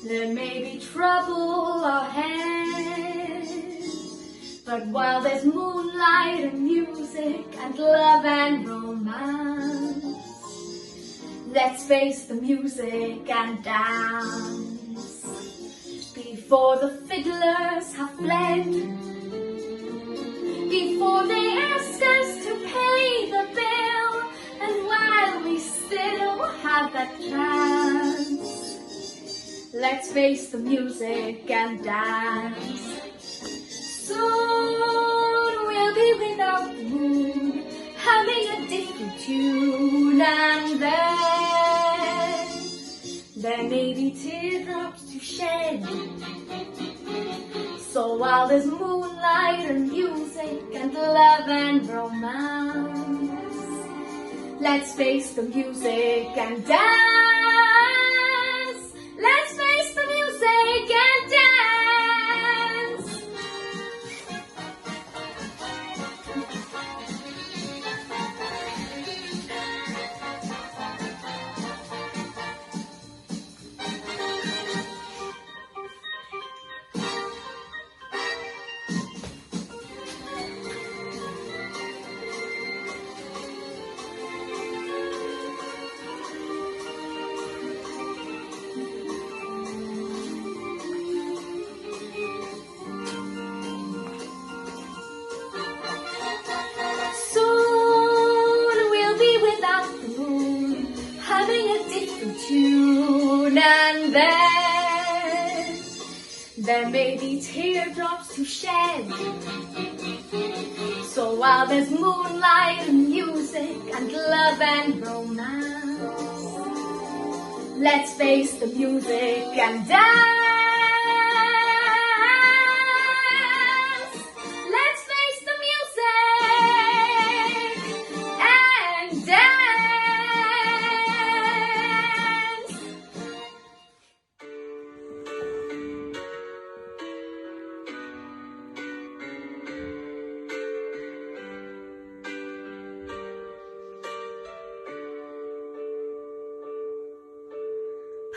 There may be trouble ahead, but while there's moonlight and music and love and romance, let's face the music and dance. Before the fiddlers have fled, before they ask us to pay the bill, and while we still have that chance, let's face the music and dance. Soon we'll be without the moon, humming a different tune, and then there may be teardrops to shed. So while there's moonlight and music and love and romance, let's face the music and dance. Let's face the music and dance. And then there may be teardrops to shed. So while there's moonlight and music and love and romance, let's face the music and dance. Let's face the music and dance.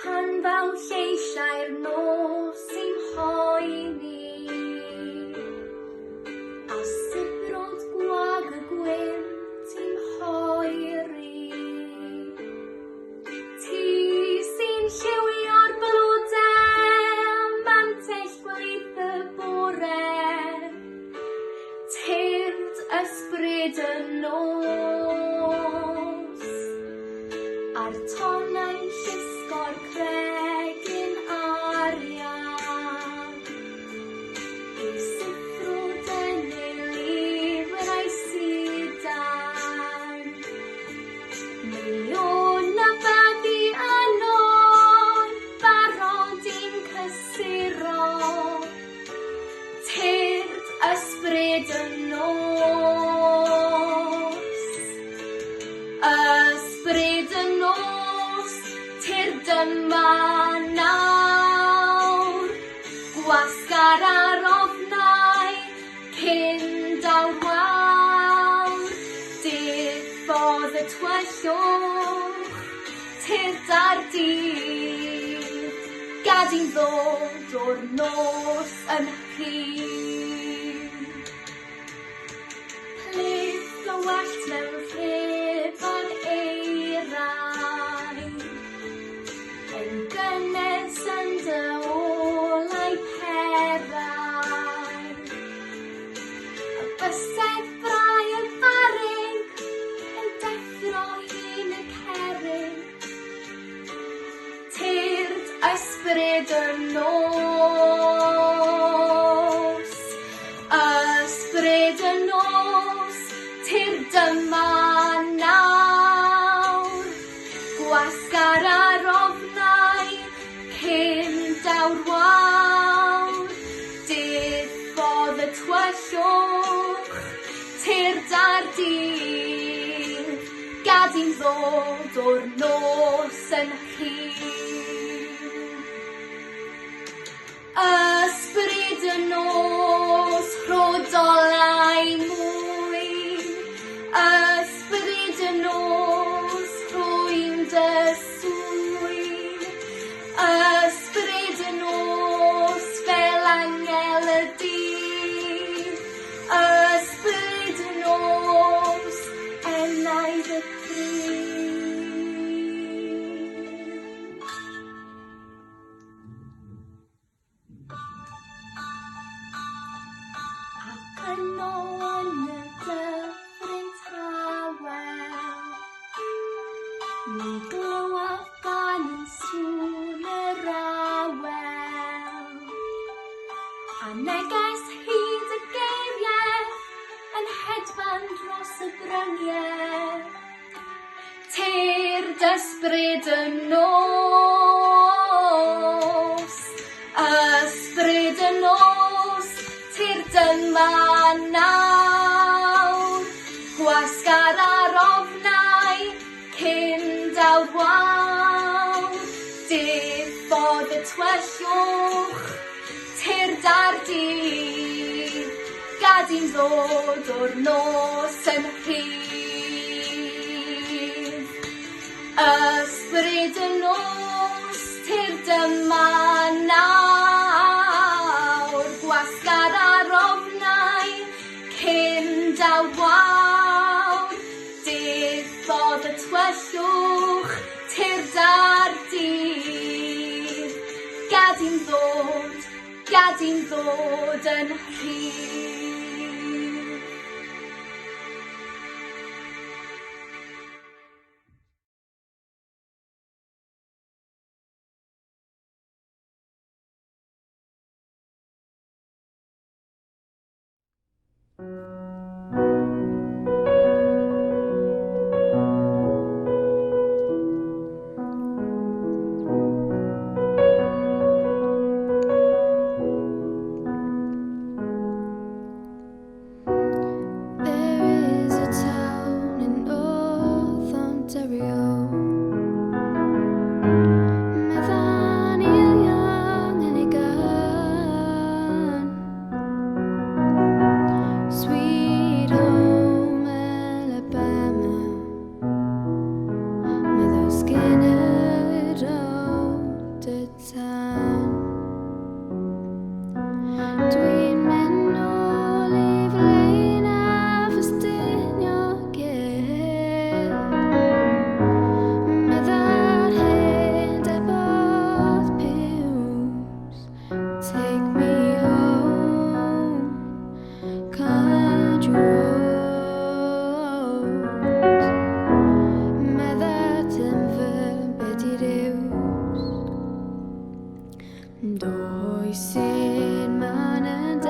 Pan ddaw lleisiau'r nos sy'n hoeni, a sibrod gwag y gwynt i'n hoeri. Ti sy'n lliwio'r blodau am bantell gwaith y bore, tyrd ysbryd y nos, a'r tonnau'n llysgo'r cregyn arian, i sibrwd yn ei lyfrau sidan. Miliwn a babi anon, barod i'n cysuro, tyrd ysbryd y nos, ysbryd y nos, tyrd yma nawr, gwasgar ar ofnau cyn dawr wawr, diffodd y tywyllwch, tyrd ar dydd, gad i'n ddod o'r nos yn hyn. Plith o wallt mewn ffrifon eirau, yn gynnes yn dy olau perau. Y bysedd brau y farig yn deffro hun y cerrig, tyrd ysbryd y nos, ysbryd y nos, tyrd yma nawr, gwasgar ar ofnau cyn dawr wawr, diffodd y tywyllwch, tyrd ar dydd, gad i'n ddod o'r nos yn hyn. Ysbryd y nos, rhodolau mwyn, ysbryd y nos, rhwy'n dy swyn, ysbryd Ni'n glywed gan yn sŵn yr awel, a neges hyd y geiriau yn hedfan dros y bryniau. Teir dysbryd y nos, ysbryd y nos, teir dyma nawr. Gwasgar ar ofnau cyn dawr wawr, diffodd y tywyllwch, teir dar dydd, gad i'n ddod o'r nos yn rhydd. Ysbryd y nos, teir dyma nawr, gwasgar ar ofnau cyn dawr wawr, diffodd y tywyllwch, teir dar dydd, gad i'n ddod yn rhydd. Does un man yn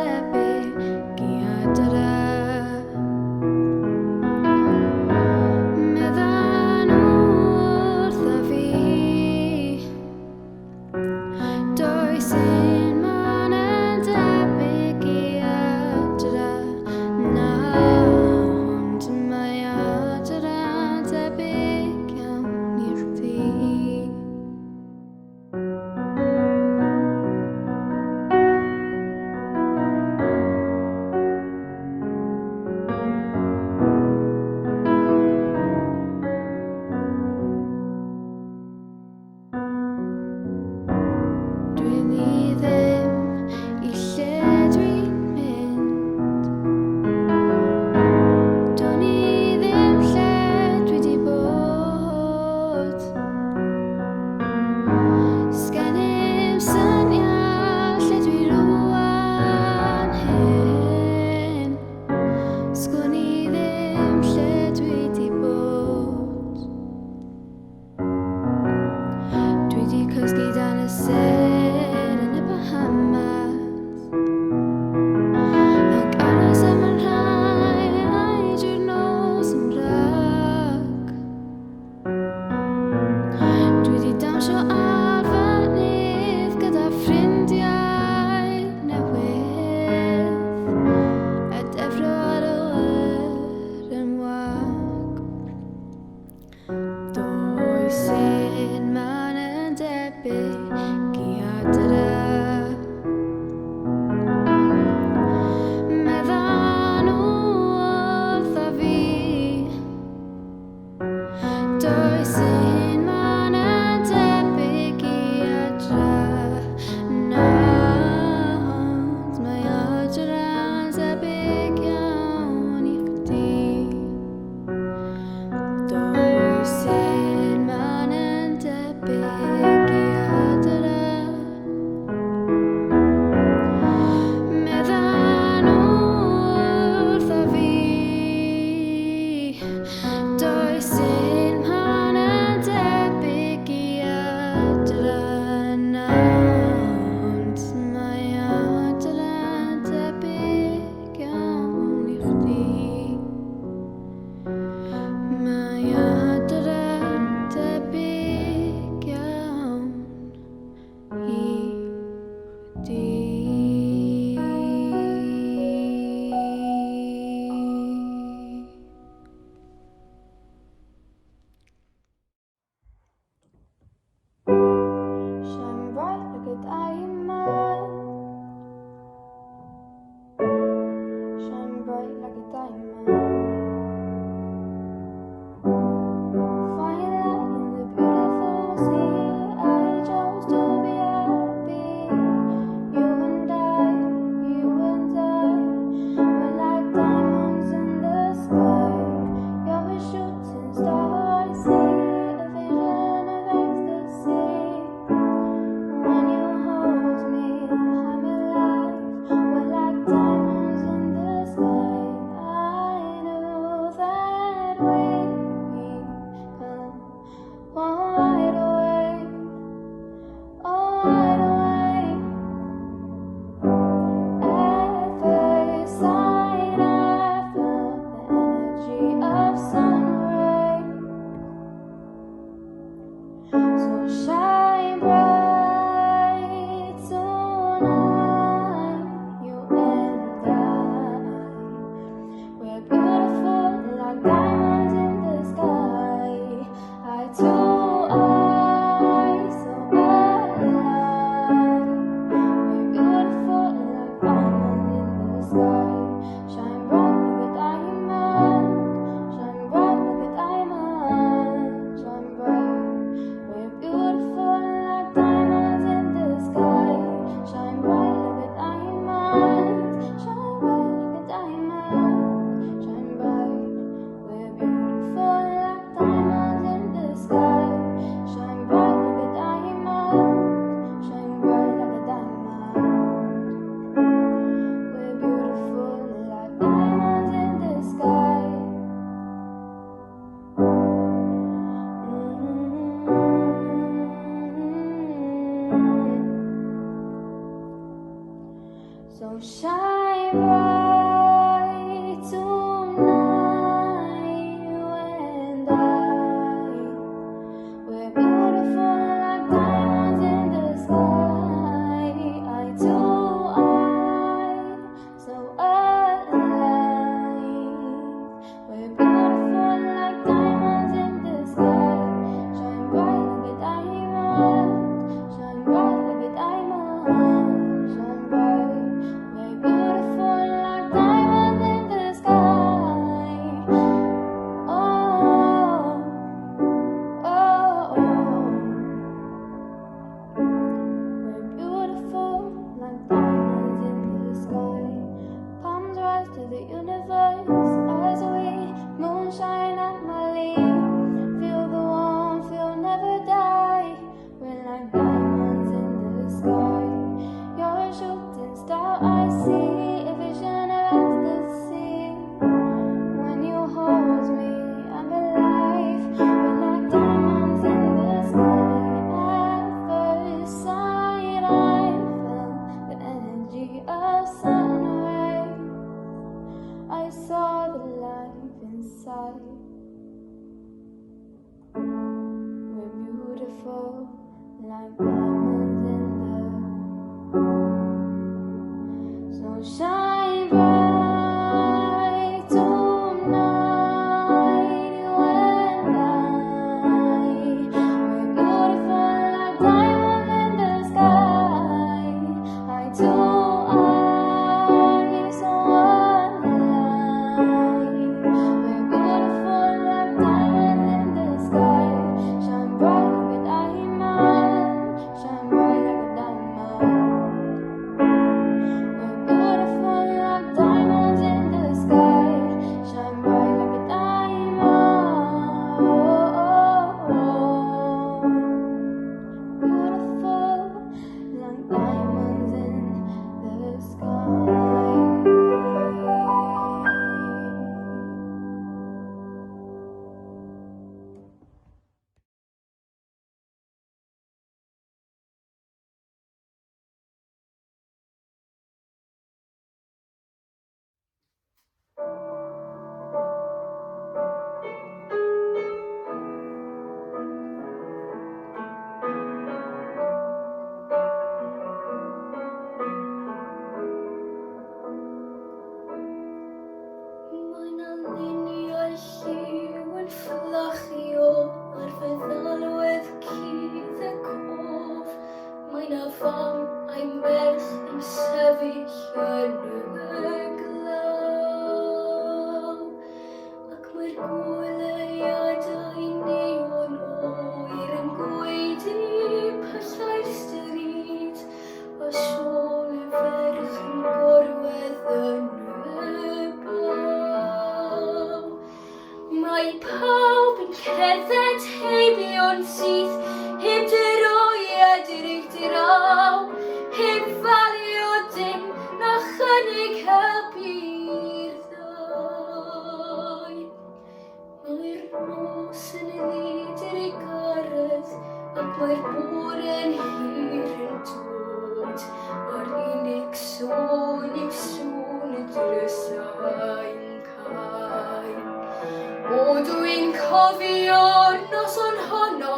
O dwi'n cofio'r noson honno,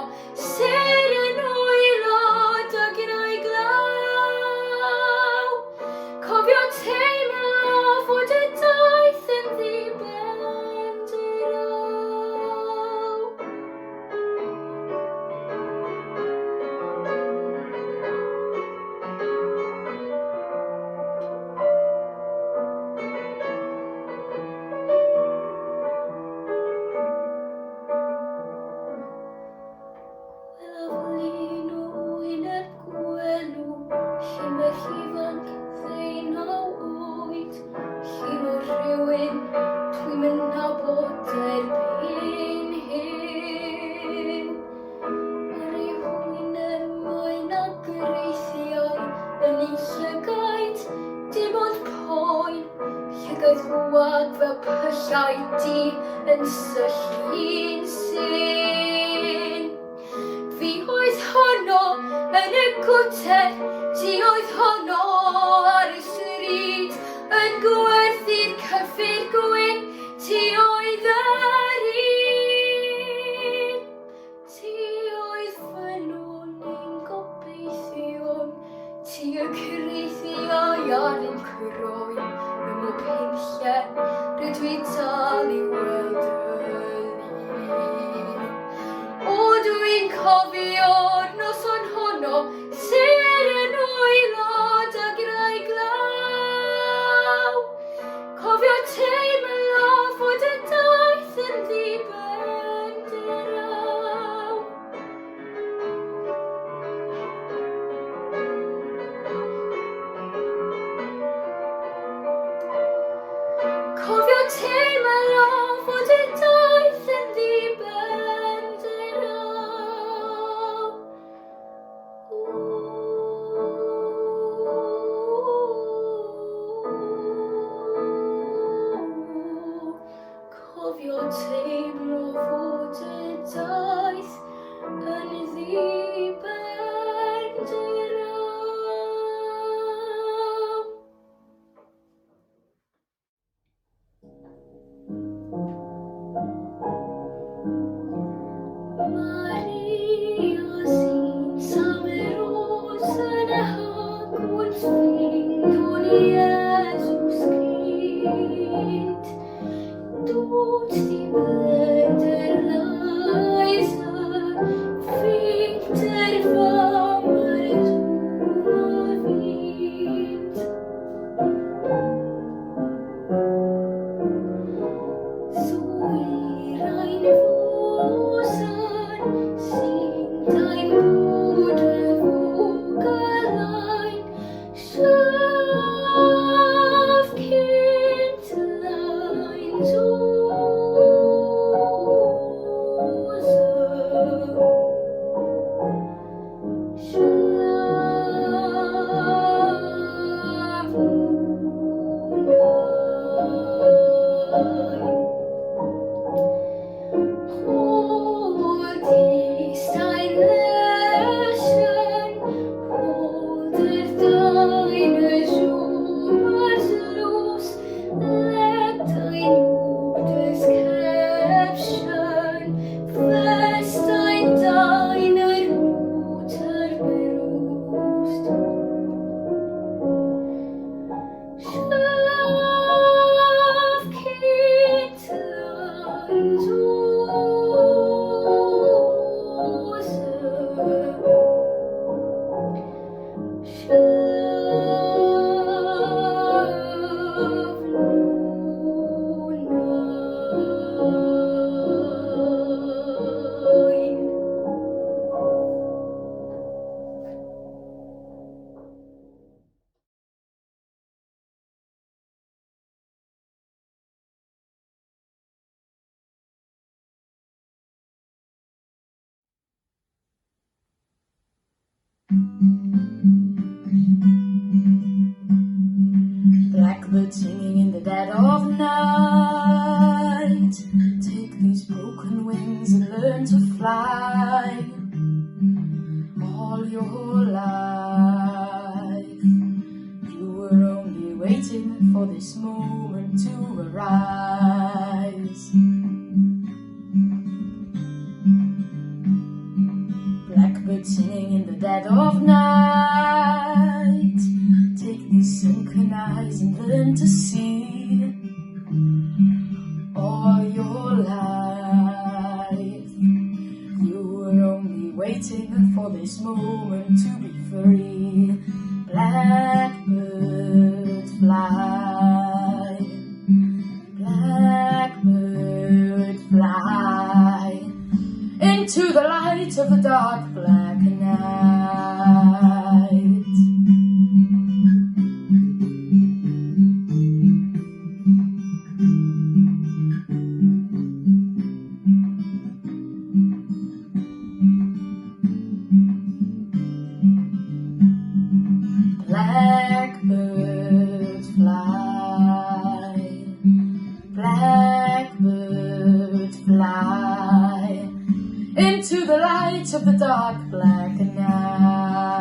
sef siaidi yn syllu'n syn. Fi oedd honno yn y gwter, ti oedd honno ar y stryd, yn gwerthu'r cyffur gwyn, ti oedd yr un. Ti oedd fy nhw'n ein gobeithion, ti y cyreithiau ar ein croen, ym o penllen, rydw i dal i weld yr un. O dwi'n cofio'r noson honno, ser yn waelod ag rai glaw. Cofio teimlo fod y daith yn ddibend yr aw. Cofio teimlo fod y daith yn ddibend yr aw. Cofio teimlo fod y daith yn ddibend yr aw. Maria sy'n sameros yn y hagwns ffrind i Iesus Grist. Dod di bleder laisa, ffrind yr famr dwi'n fynd. Swyr ein fwsan, sy'n dain bod y fwgalain, siaf cynt lain Blackbird singing in the dead of night. Take these broken wings and learn to fly. All your life, you were only waiting for this moment to arise. Blackbird singing in the dead of night. Take these sunken eyes and learn to see. All your life, you were only waiting for this moment to be free. Blackbird fly, blackbird fly, into the light of the dark black night. Blackbird fly, black light of the dark black night.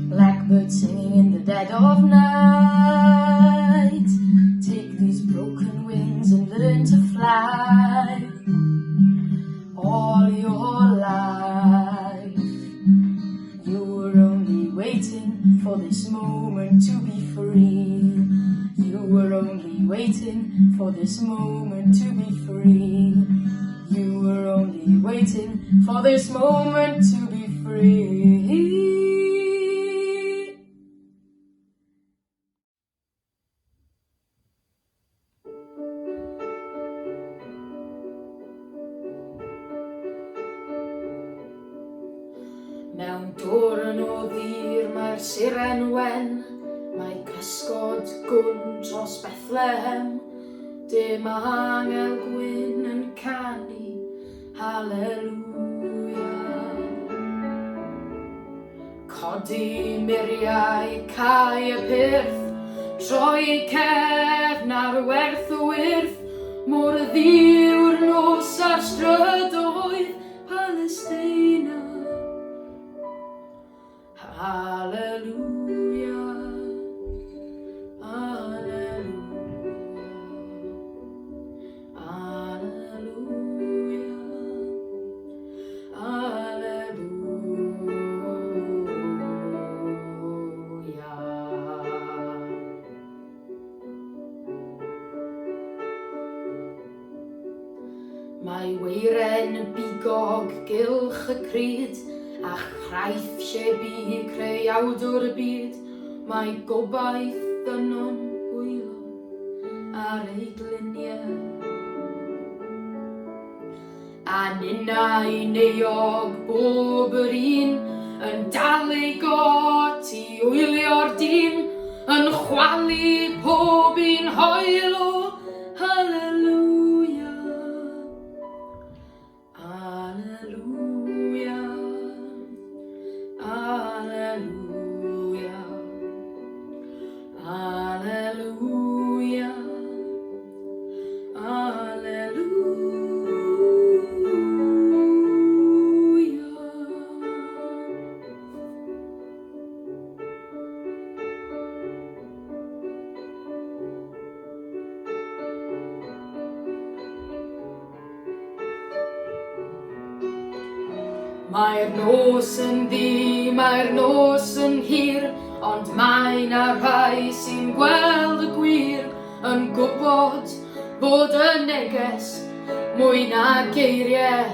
Blackbird singing in the dead of night. Take these broken wings and learn to fly. All your life you were only waiting for this moment to be free. You were only waiting for this moment to be free. You were only waiting for this moment to be free. Mewn dwrn o ddir mae'r siren wen, mae cysgod gwn dros Bethlehem. Dim angel gwyn yn canu, halleluia. Codi miriau cae y pyrth, troi cefn ar werth o wyrth, mor ddiwr nos ar strydoedd Palestina. Hallelujah, hallelujah, hallelujah, hallelujah. Mae weiren bigog gylch y cryd, a'ch chraith shebi creu awdwr y byd. Mae gobaith yno'n hwylo ar ei gliniau. A ninnau neuog bob yr un yn dal ei got i wylio'r dyn, yn chwalu pob un hoelo. Halleluia, halleluia, Alleluia, Alleluia, Alleluia. Mae'r nos yn ddi, mae'r nos yn hir, ond mae 'na rhai sy'n gweld y gwir, yn gwybod bod y neges mwy na geiriau.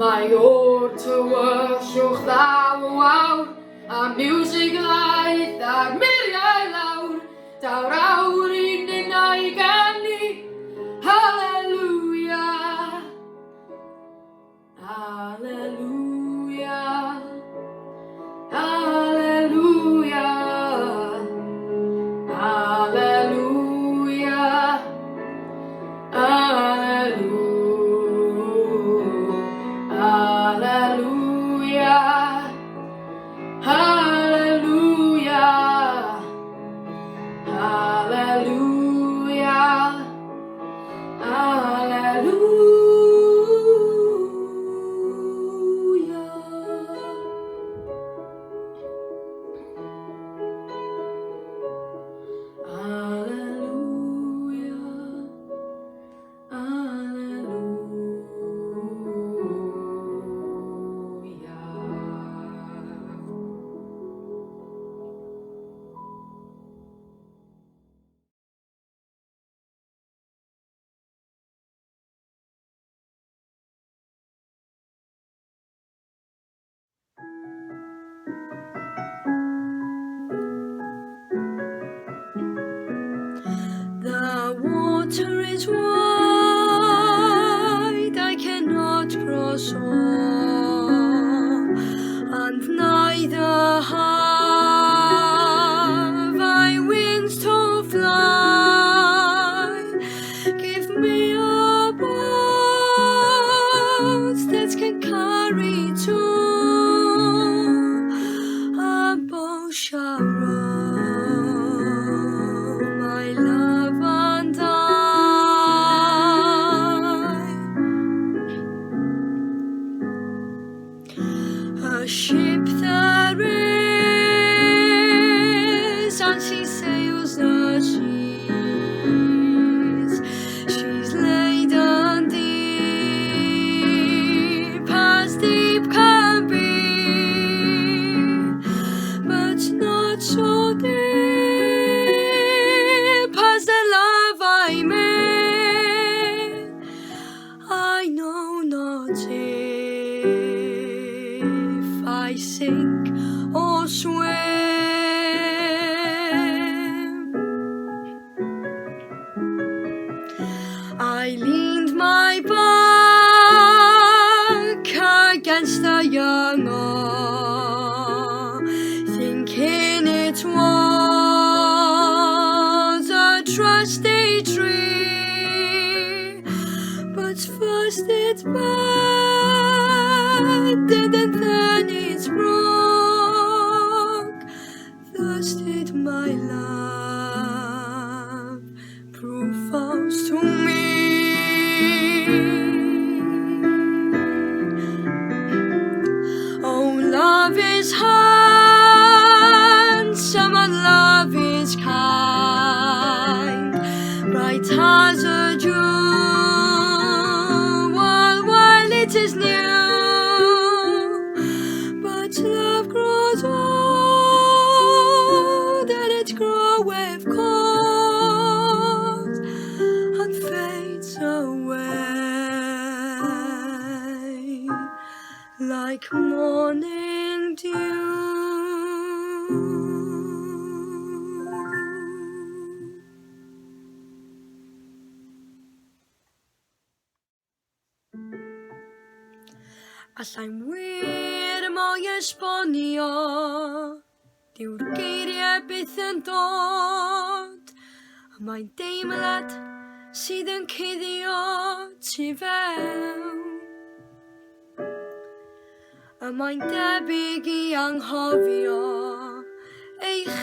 Mae o'r tywyllwch ddaw awr, a miwsig laeth a'r miriau lawr, daw'r awr i ninnau ganu. Halleluia, Alleluia, Alleluia, Alleluia, Alleluia, Alleluia, Alleluia, Alleluia, Alleluia. The water is wide, I cannot cross on, and neither have I wings to fly. Give me a boat ship there is, and she sails the seas. She's laden deep as deep can be, but not so deep as the love I made. I know not if I sink or swim. I leaned my back against the young oar, thinking it was a trusty tree, but first it bended and then it broke. Thus did my love prove false to me. Oh, love is handsome and love is kind, bright as a jewel while it is new. But love grows old and it groweth cold and fades away like morning dew. Allai'n wir mwy esbonio, dyw'r geiriau byth yn dod, a mae'n deimlad sydd yn cuddio tu fewn. A mae'n debyg i anghofio eich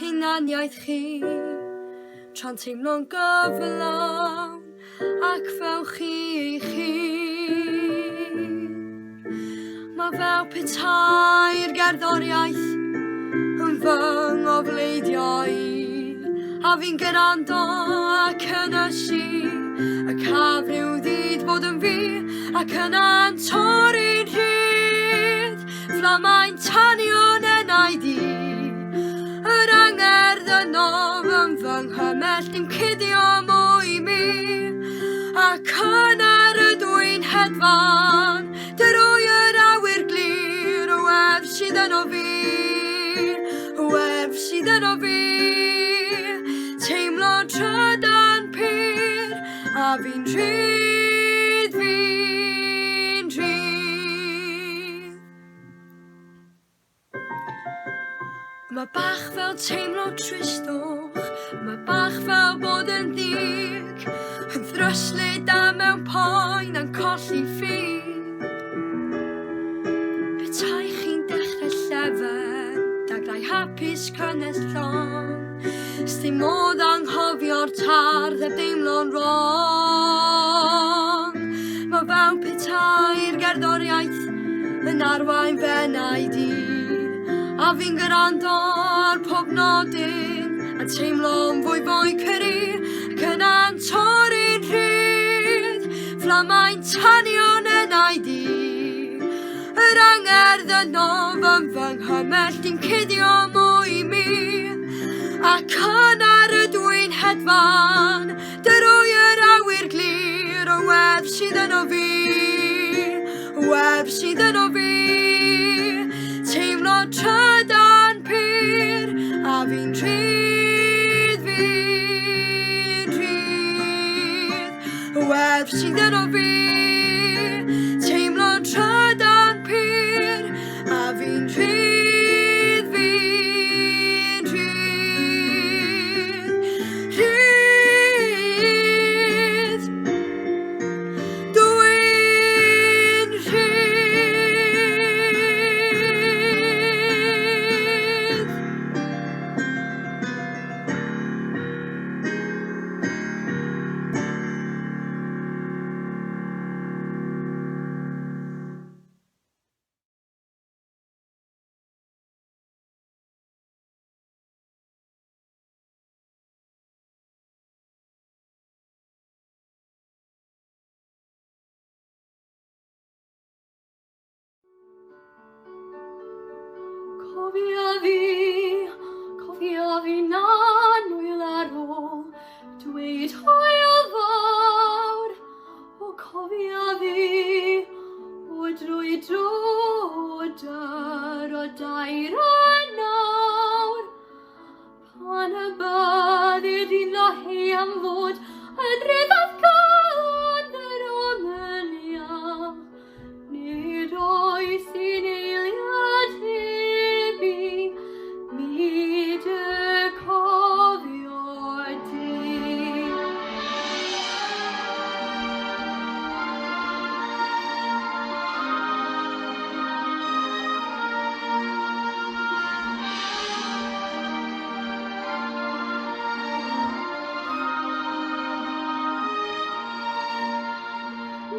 hunaniaeth chi, tra'n teimlo'n gyflawn ac fel chi eich hun. Mae fel petai'r gerddoriaeth yn fy ngofleidio i, a fi'n gwrando ac yn ysu y cafryw ddyd bod yn fi ac yna'n torri'n rhydd fflamau'n tanio'n enau di. Yr angerdd yno yn fy nghymell dim cuddio mwy mi, ac yn ar y dwy'n hedfan dyrwy'r awyr glir o wef sydd yno fi, wef sydd yno fi. Teimlo trydan pyr a fi'n rhydd, fi'n rhydd. Mae bach fel teimlo tristwch, mae bach fel bod yn dig, yn ddryslyd a mewn poen yn colli ffydd. Petai chi'n dechrau llefen, dagrau hapus cynnes llon, sdim modd anghofio'r tardd a deimlo'n wrong. Mae fel petai'r gerddoriaeth yn arwain fenau di, a fi'n gwrando ar pob nodyn a teimlo'n fwy cyrru, ac yna'n torri'n rhydd fflamau'n tanio'n enau di. Yr angerdd yno fy nghymell dim cuddio mwy mi, ac yn ar y dwy'n hedfan dyrwy'r awyr glir o wef sydd yno fi, wef sydd yno fi. Teimlo trydan pyr a fi'n rhydd, fi'n rhydd. Wef sydd yno fi. Teimlo trydan pyr a fi'n rhydd, fi'n rhydd. Rhydd, dwi'n rhydd. dweud hwyl fawr, o cofia fi, o drwy drodar o dair a nawr. Pan y byddid i'n lohi am fod yn ryddaf gan yr omyniach, nid oes i'n eiliad hebi, mi dy cofio di.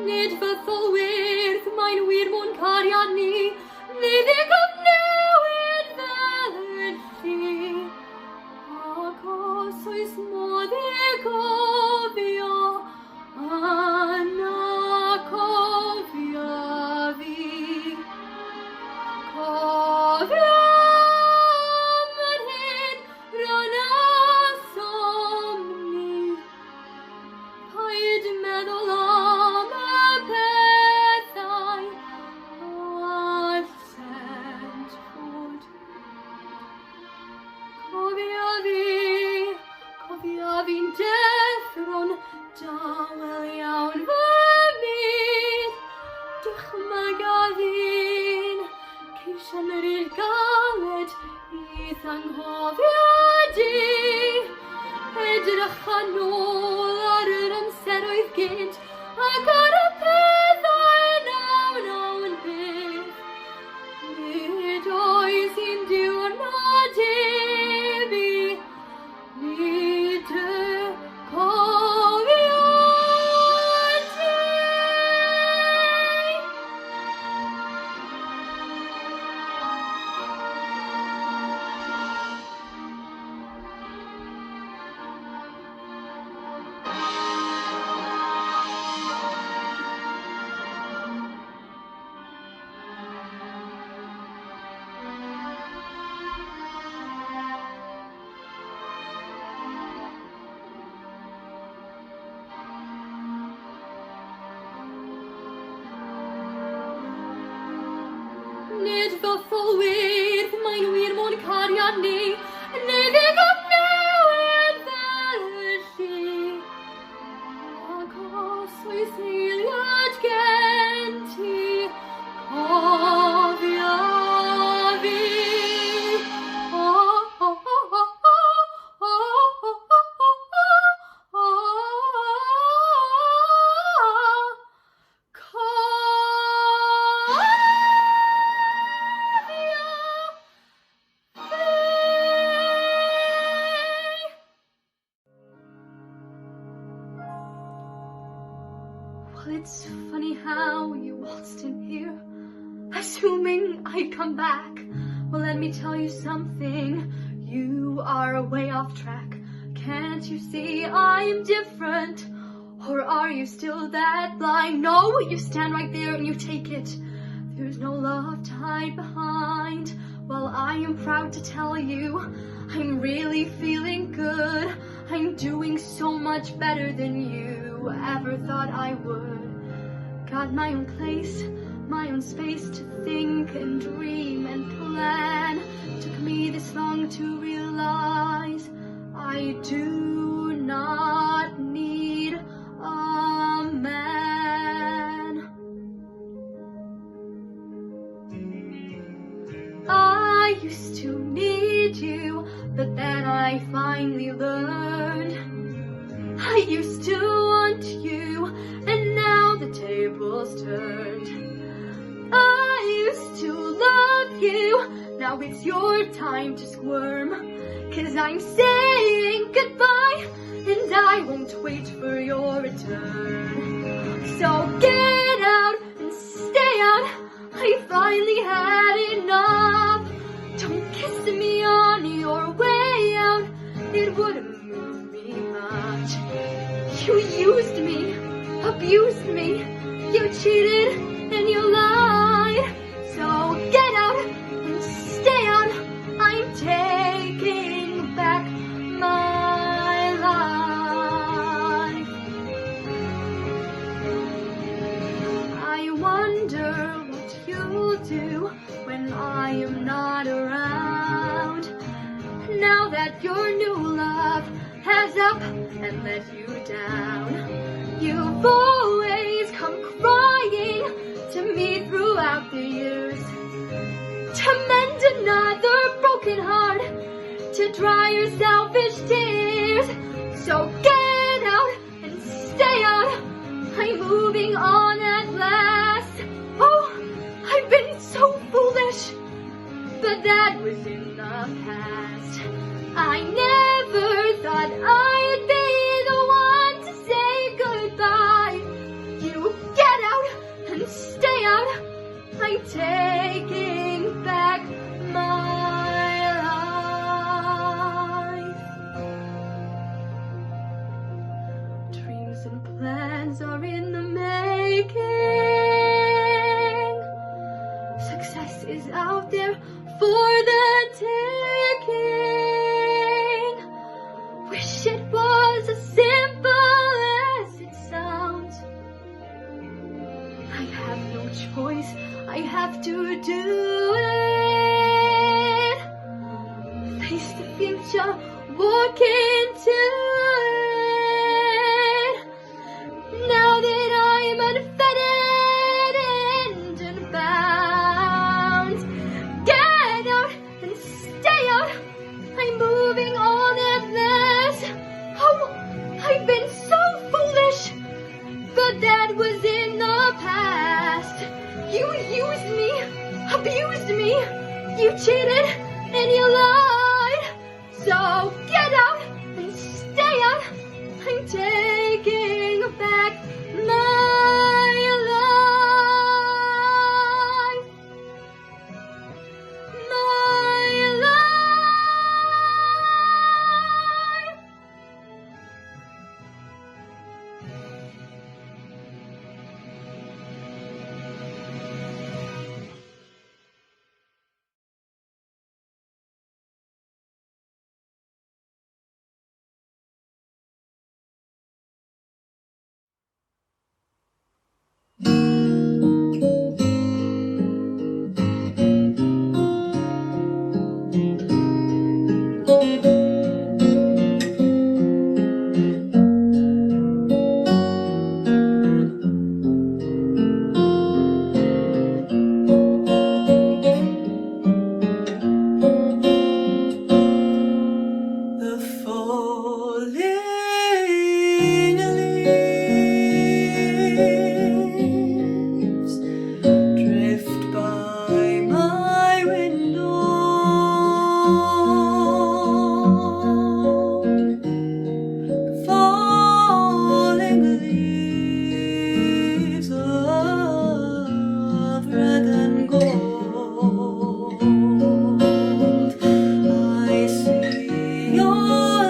Nid fy tholwyrdd, mae'n wir mwyn cariad ni, nid y gyfnewid fel yr lli. Ac os oes modd ei gofio, yna cofia fi. Cofia am yr hyn rhan a somni. Paid meddwl am y bethau allent fod. Cofia fi'n deffro'n dawel iawn fy myd. Dychmyga fi'n ceisio yr i'r galed i thanghofio di. Edrych yn ôl ar yr amseroedd gynt ac ar y pethau nawn beth. Nid oes un diwrnod ebi, nid y cofio di. Nid fy tholwyrdd, mae'n wir mwyn cariad ni, nid y gyfnewid fel y lli. Ac os oes eiliad gen ti, cofia fi. Well, it's funny how you waltzed in here, assuming I'd come back. Well, let me tell you something, you are way off track. Can't you see I'm different? Or are you still that blind? No, you stand right there and you take it. There's no love to hide behind. Well, I am proud to tell you, I'm really feeling good. I'm doing so much better than you ever thought I would. Got my own place, my own space to think and dream and plan. Took me this long to realize I do not need a man. I used to need you, but then I finally learned. I used to want you, and now the tables turned. I used to love you, now it's your time to squirm. 'Cause I'm saying goodbye, and I won't wait for your return. So get out and stay out, I finally had enough. Don't kiss me on your way out, it wouldn't move me much. You used me, abused me, you cheated and you lied. So get out and stay out, I'm taking back my life. I am not around. Now that your new love has up and let you down, you've always come crying to me throughout the years, to mend another broken heart, to dry your selfish tears. So get out and stay out, I'm moving on at last. Oh, I've been so foolish, but that was in the past. I never thought I'd be the one to say goodbye. You get out and stay out, I'm taking back my life. Dreams and plans are in the making. Success is out there for the taking. Wish it was as simple as it sounds. I have no choice, I have to do it. Face the future, walk into it. Now that I'm unfettered and unbound, get out and stay out, I'm moving on at last. Oh, I've been so foolish, but that was in the past. You used me, abused me, you cheated and you lied. So get out and stay out, I'm taking back my life. My life. The falling leaves drift by my window. The falling leaves of red and gold. I see your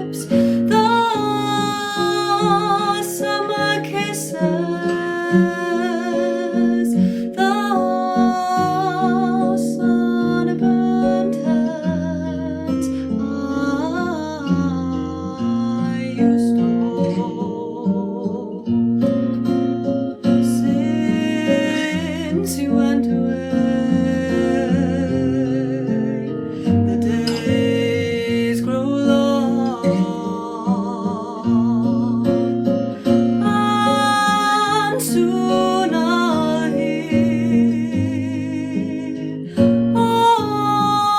lips, the summer kisses, the sunburnt hands I used to hold. Since you went away, the days grow long, and soon I'll hear all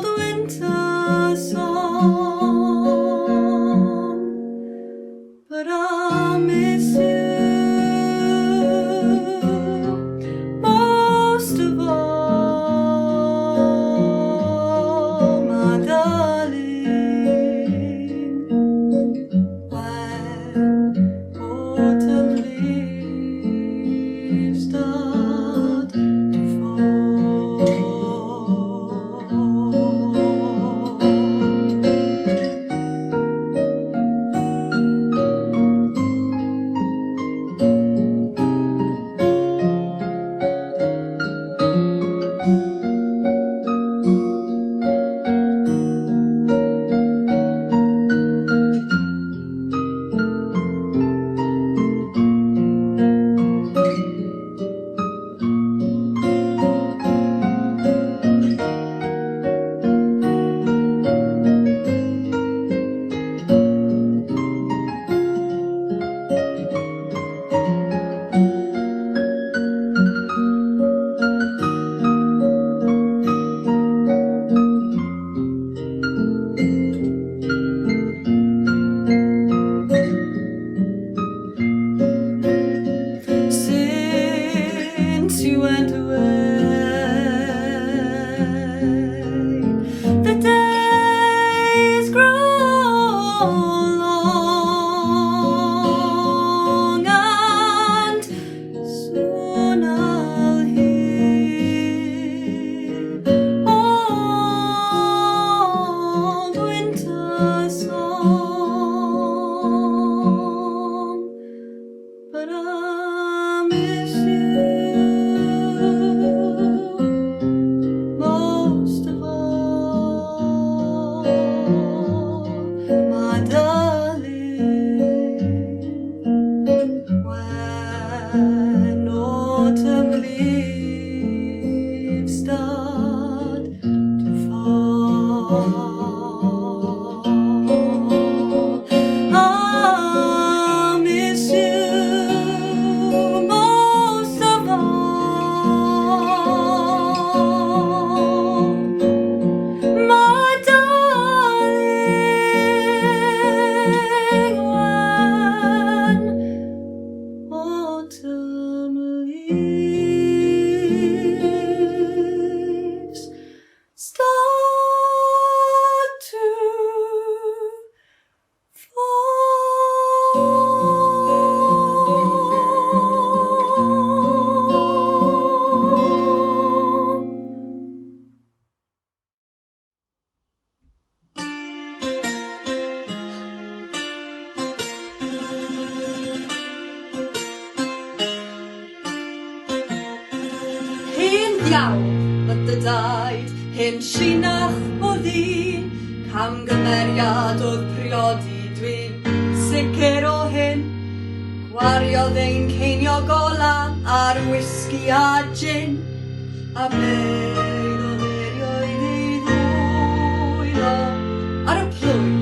the winter song. But I'll miss you most of all, my darling. When autumn leaves start to fall. Iau, but the daid hyn sinach o ddyn, camgymeriad oedd priodi dwi'n sicr o hyn. Gwariodd ein ceinio gola ar whisky a gin, a beid o ddeirioedd ei ddwylo ar y plwy.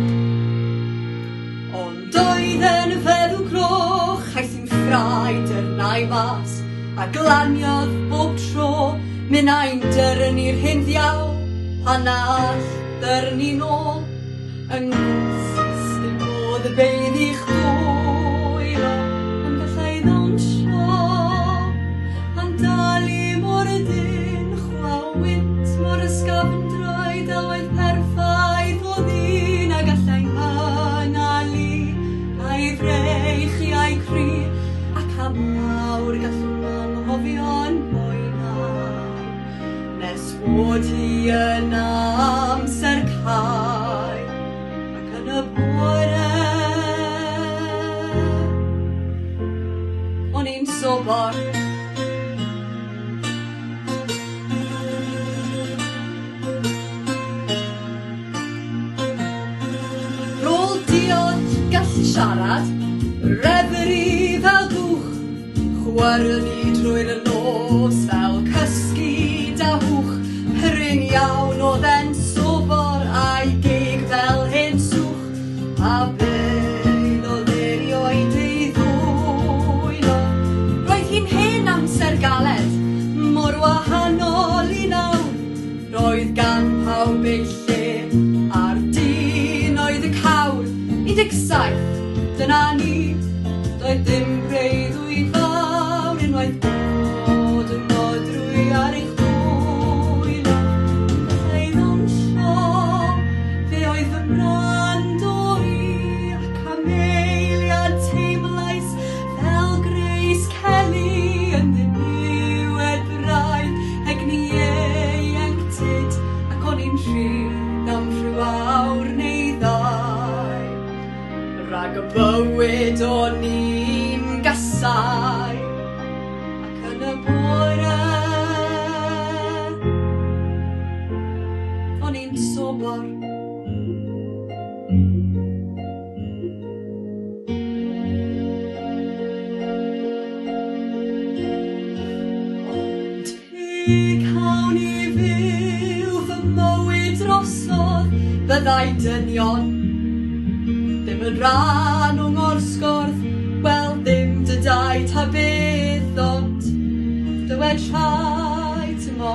Ond oedd yn feddw croch, aeth hi'n ffraid yr nai mas, a glaniodd bob tro, mynd a'n dyrn i'r hyn ddiaw, pan all dyrn i nôl, yng ngwrs dim modd y beid i'ch dwylo, ond gallai ddawnsio, a'n dalu mor ydyn, chwawint mor ysgafndroed, a oedd perffaith o ddyn, a gallai'n hanalu, a'i freich i a'i cri, ac am mawr gallwn anghofio'n bwynhau, nes bod hi yn amser cael, ac yn y bore o'n i'n sobor. Rôl diod gallu siarad, referi fel gwch, chwarae'ni drwy'r nos fel cysgu da hwch, hyryn iawn oedd e'n sobor a'i gig fel hyn swch, a beid o ddeirioed ei ddwylo. Roedd hi'n hen amser galed, mor wahanol i nawr, roedd gan pawb ei lle, a'r dyn oedd y cawr, 17, dyna ni, doedd dim breuddwyd fawr, unwaith bod yn nodrwy ar eich dwylo. Gallai ddawnsio, fe oedd fy mrand o i, ac am eiliad teimlais fel Grace Kelly yn ddiniwed braidd, egni ei ieuenctid, ac o'n i'n rhydd am rhyw awr neu ddau. Rhag y bywyd o'n i'n gasau, ac yn y bore o'n i'n sobor. Ond pe cawn i fyw fy mywyd drosodd, byddai dynion ddim yn rhan o'n orsgordd, wel ddim dy dau ta beth, ond dywed rhai tymo,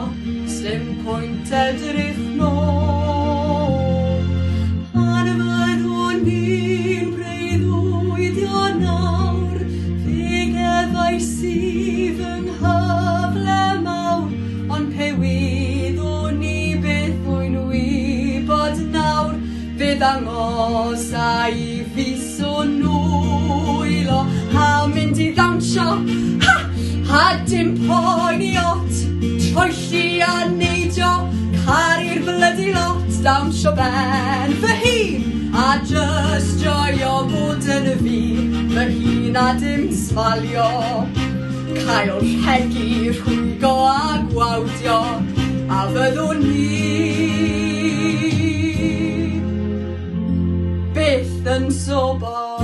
sdim pwynt edrych nôl. Pan fyddwn ni'n breuddwydio nawr, fe geddai sydd yng nghyfle mawr, ond pe wyddwn ni beth mwyn wybod nawr, fe ddangos a i fis o nwylo, a mynd i ddawnsio, ha! A dim poeni ot, troelli a neidio, caru'r blydi lot, dawnsio ben fy hun, a just joio bod yn y fi, fy hun a dim sfalio, cael rhegi, rhwygo a gwawdio, a fyddwn ni byth yn sobor.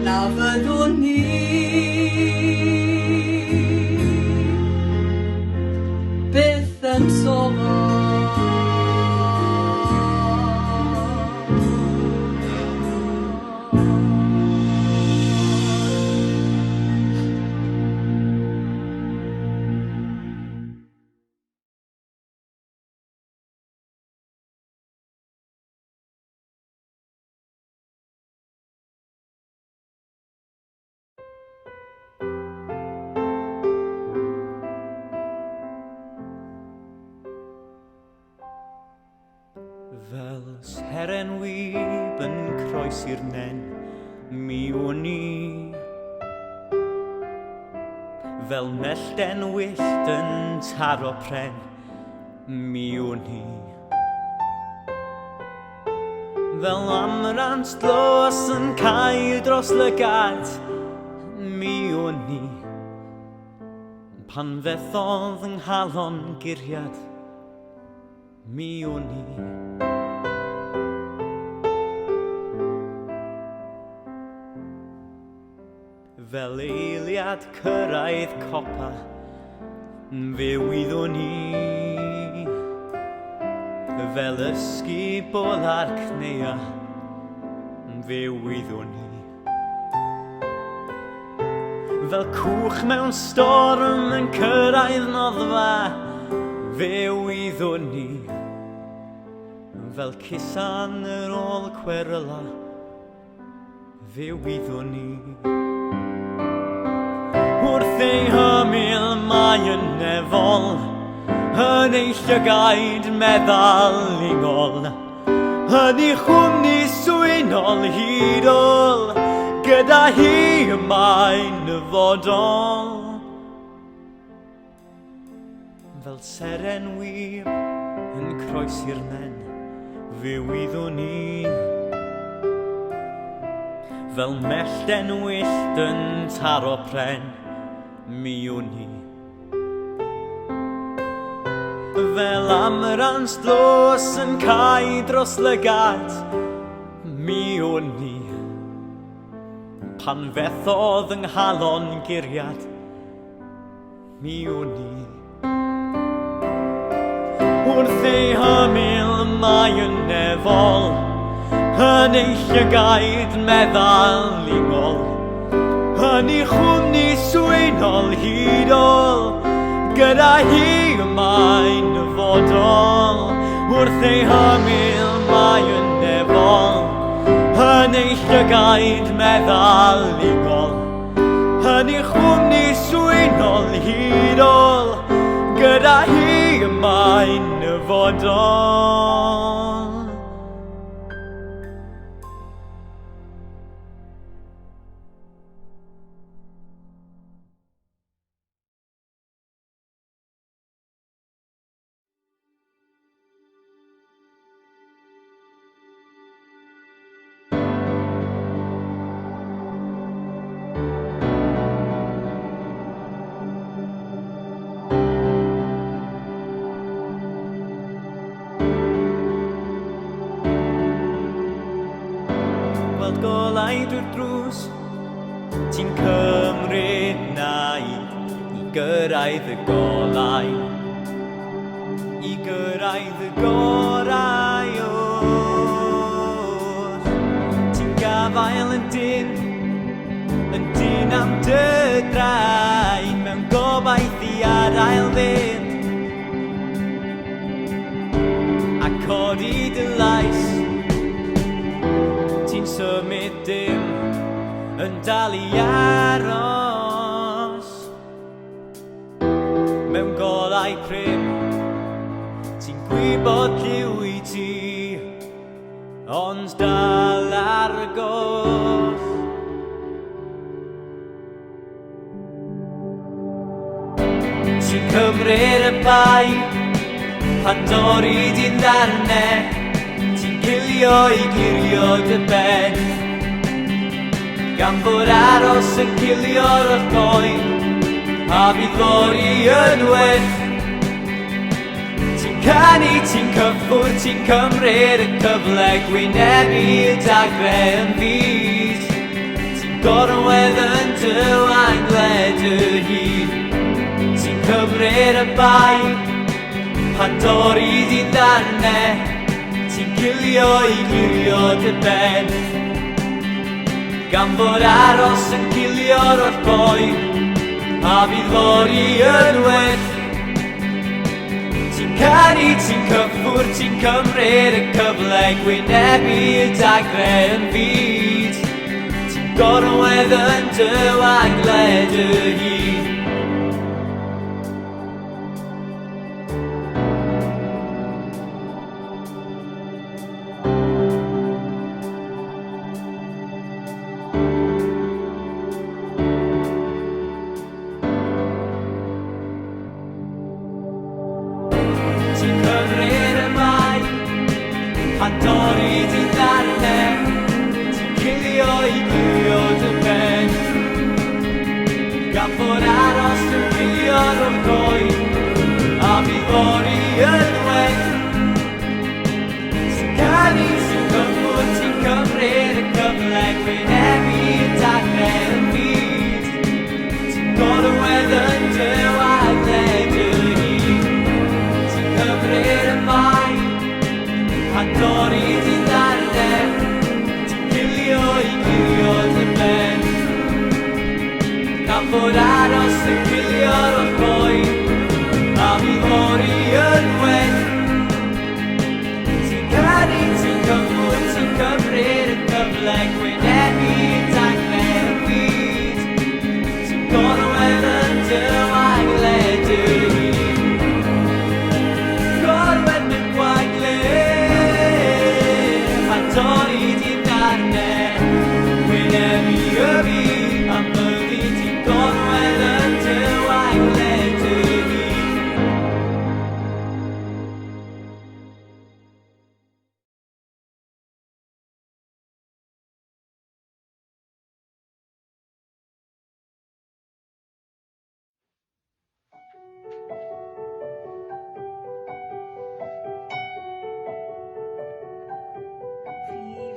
Na fyddwn ni byth yn sobor. Fel seren wyb yn croesi'r nen, mi o'n i. Fel mellten wyllt yn taro pren, mi o'n i. Fel amrant dlos yn cael dros lygad, mi o'n i. Pan fethodd yng nghalon guriad mi o'n i. Fel eiliad cyrraedd copa fe wyddwn ni. Fel ysgu bol ar cnea fe wyddwn ni. Fel cwch mewn storm yn cyrraedd noddfa fe wyddwn ni. Fel cusan yr ôl cweryla fe wyddwn ni. Wrth ei hymyl mae yn nefol, yn ei llygaid meddalingol, yn ei chwmni swynol hudol, gyda hi mae'n fodol. Fel seren wyb yn croesi'r nen, fe wyddwn ni. Fel mellten wyllt yn taro pren, mi o'n ni. Fel amrans dlos yn cau dros lygad, mi o'n ni. Pan fethodd yng nghalon guriad, mi o'n ni. Wrth ei hymyl mae yn nefol, yn ei llygaid meddalingol, yn ei chwmni swynol hudol, gyda hi mae'n fodol. Wrth ei hymyl mae yn nefol, yn ei llygaid meddalingol, yn ei chwmni swynol hudol, gyda hi mae'n fodol. Golaid wrth drws, ti'n cymryd naid i gyrraedd y golau, i gyrraedd y gorau oll. Ti'n gafael yn dyn am dy draed, mewn gobaith i adael fynd, a codi dy lais. Ti'n symud dim yn dal i aros mewn golau prin. Ti'n gwybod lliw i ti, ond dal ar y goll. Ti'n cymryd y bai pan dorri di'n ddarnau, cilio i glirio dy ben, gan bod aros yn cilio'r o'r goen, a bydd fori yn well. Ti'n canu, ti'n cyffwr, ti'n cymryd y cyfle, gwynebu y dagre yn fyd. Ti'n gorwedd yn dy wangled y hyd. Ti'n cymryd y bai pan dorri di'n ddarnau, cilio i glirio dy ben, gan bod aros yn cilio'r o'r boen, a bydd fori yn well. Ti'n canu, ti'n cyffwr, ti'n cymryd y cyfle, gwynebu y dagre yn fyd. Ti'n gorwedd yn dy wangled y hyd. Por cyfle gwynebu dagre yn byd. Ti'n gorwedd yn dy wagled y hyd. Ti'n cymryd y mai, a dorri di ddarne. Ti'n gilio I gilio dy ben. Gan fod aros yn gilio'r o'r boi, a mi ddori yn wen. Ti'n gyrru, ti'n cyflwyn, ti'n cymryd y cyfle gwynebu dagre yn byd. Ti'n gorwedd yn dy wagled y hyd. Gorwedd yn wagled, a dorri di ddarne. Gwynebu y byd, am byddi ti'n gorwedd yn dy wagled y hyd.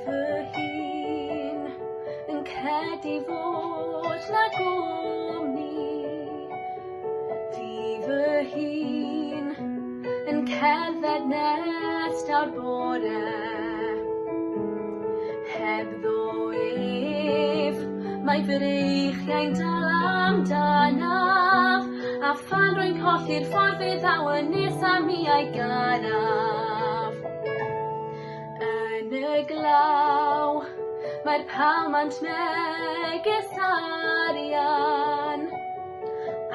Fy hun yn credu fod na gwmni. Fy hun yn cerdded nes daw'r bore. Heb ddo ef, mae fy reichiau'n dal amdanaf, a phan rwy'n colli'r ffordd fe ddaw yn nes am mi a'i ganaf. Yn y glaw, mae'r palmant neges arian,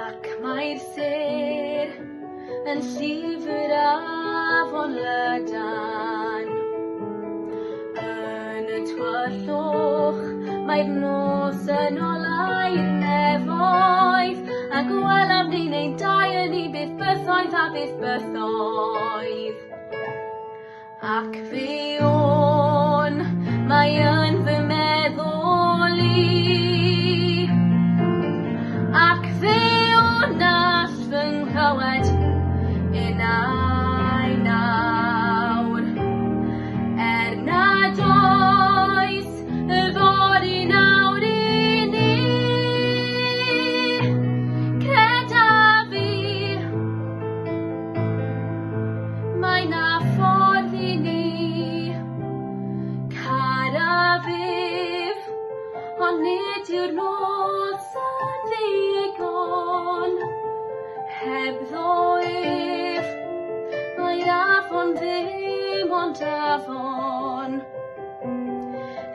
ac mae'r sêr yn llyfr afon lydan. Yn y twallwch, mae'r nos yn olau'r nefoedd, a gwelam ni'n ein dau yn I beth bythoedd a beth bythoedd. Ac fe o'n, mae yn fy meddwl I, ac fe o'n all fy nghlywed yn ai nawr. Nad oes y fod I nawr I ni, creda fi, mae na ffordd I ni. Carafif, ond nid yw'r nos yn ddigon. Heb ddo ef, mae'r afon ddim ond afon.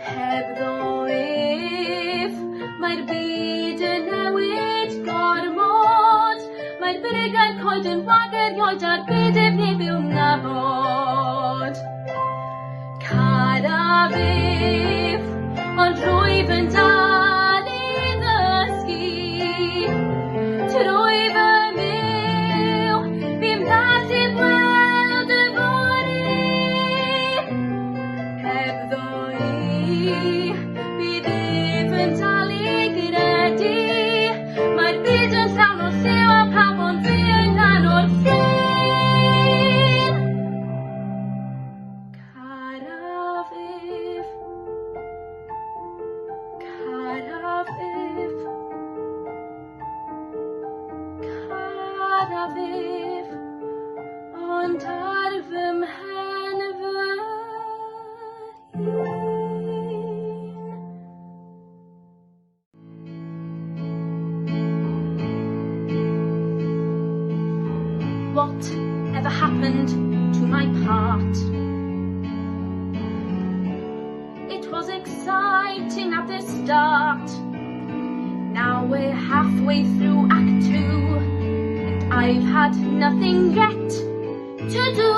Heb ddo ef, mae'r byd yn newid gormod. Mae'r brigau'n coed yn wagerioed a'r byd neb yw'n nabod. Carafif, ond rwyf yn dal I ddysgu. Trwy fy myw, fi'n nad I weld y fory. Heb ddo I, bydd ef yn dal I gredu. Mae'r byd yn llawn o lliw a pawb ond fi yn rhan o'r ffyn. Carafif, carafif, carafif, ond ar fy mhen fy hun. What ever happened to my part? It was exciting at the start. Now we're halfway through Act 2, and I've had nothing yet to do.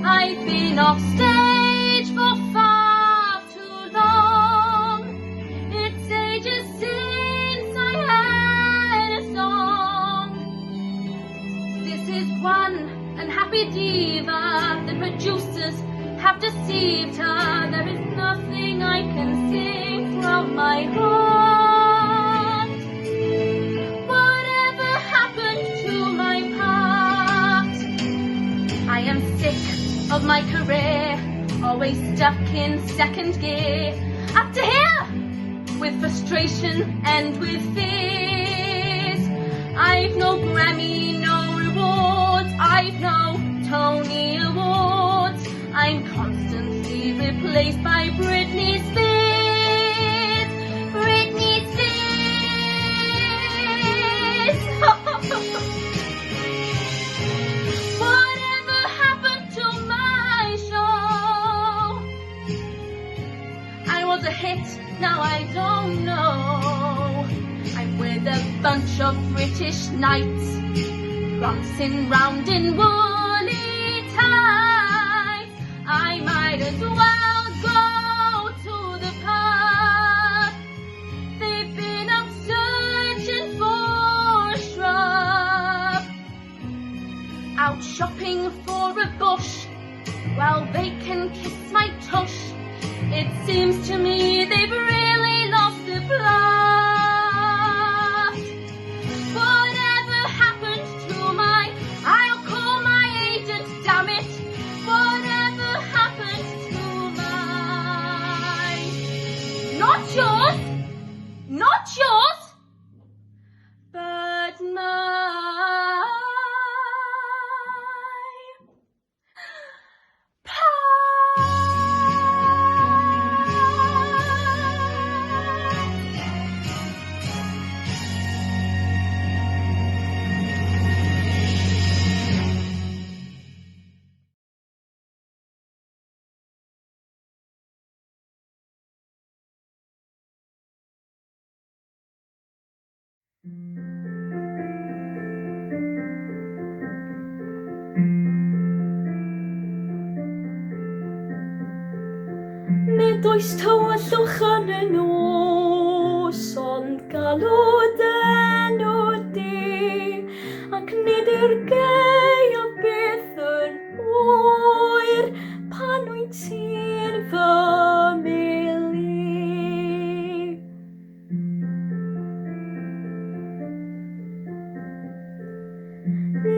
I've been off stage for far too long. It's ages since I had a song. This is one unhappy diva. The producers have deceived her. There is nothing I can sing from my heart. Whatever happened to my part? I am sick of my career, always stuck in second gear. After here, with frustration and with fears, I've no Grammy, no rewards, I've no Tony Awards. I'm constantly replaced by Britney Spears. Britney Spears. Whatever happened to my show? I was a hit, now I don't know. I'm with a bunch of British knights, prancing round in woolly tights. I might as well go to the pub. They've been up searching for a shrub, out shopping for a bush. Well, they can kiss my tush. It seems to me they've really lost the plot. Whatever happened to my, I'll call my agent, damn it. Whatever happened to my, not yours, but my Nid oes tywyllwch yn y nos, ond galwd enw di, ac nid yw'r gei o beth yn oer, pan wyt ti'n fy mili.